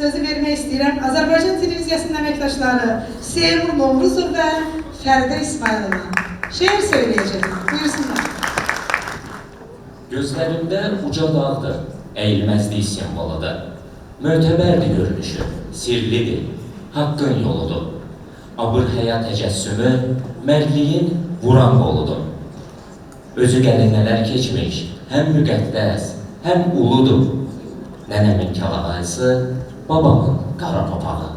sözü vermək istəyirəm Azərbaycan Televiziyasının əməkdaşları Seymur Novruzov və Fəridə İsmailova. Şeir söyləyəcək. Buyursunlar. Gözlərimdə uca dağdır, əyilməzlik simvoludur. Mötəbərdir görünüşü, sirlidir, haqqın yoludur. Abır həyat təcəssümü, mərdliyin vuran qoludur. Özü qərinələr keçmiş, həm müqəddəs, həm uludur. Nənəmin kəlağayısı, babamın qara papağı.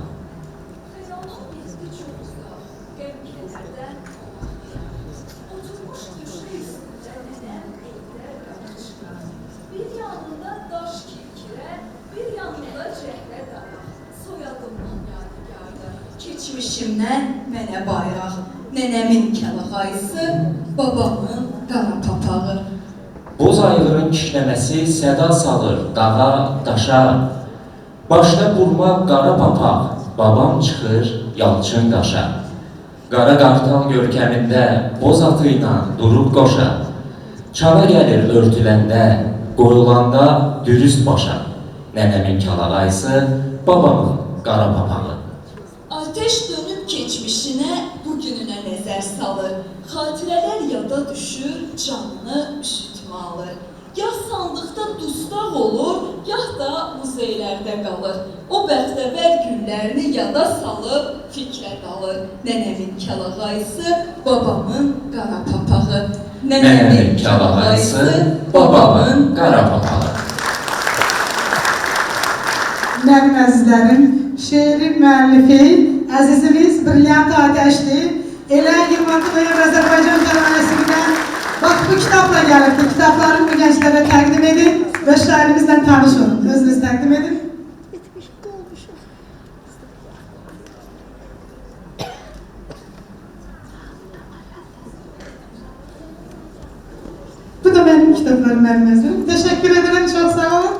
Bir yanında daş kirkirə, bir yanında cəhrə dara. Soyadımdan yadigardır, keçmişimdən mənə bayraq. Nənəmin kəlağayısı, babamın qara papağı. Boz ayğırın kişnəməsi səda salır dağa, daşa. Başda burma qara papaq, babam çıxır yalçın qaşa. Qara qartal görkəmində boz atı ilə durub qoşa. Çana gəlir örtüləndə, qoyulanda dürüst başa. Nənəmin kəlağayısı, babamın qara papağı. Ateş dönüb keçmişinə, bugününə nəzər salır. Xatirələr yada düşür, canını üşütmə alır. Gah sandıqda dustaq olur, gah da muzeylərdə qalır. O bəxtəvər günlərini yada salıb fikrə dalır. Nənəmin kəlağayısı, babamın qara papağı. Nənəmin kəlağayısı, babamın qara papağı. Mənim əzizlərim, şeirin müəllifi əzizimiz Brilliant Atəşli elə 26 noyabr Azərbaycan Cəmiyyəsindən bax bu kitabla gəlibdir. Kitablarını bu gənclərə təqdim edin və şairimizlə tanış olun. Özünüz təqdim edin. Bu da mənim kitablarım, mənim əzizim. Təşəkkür edirəm, çox sağ olun.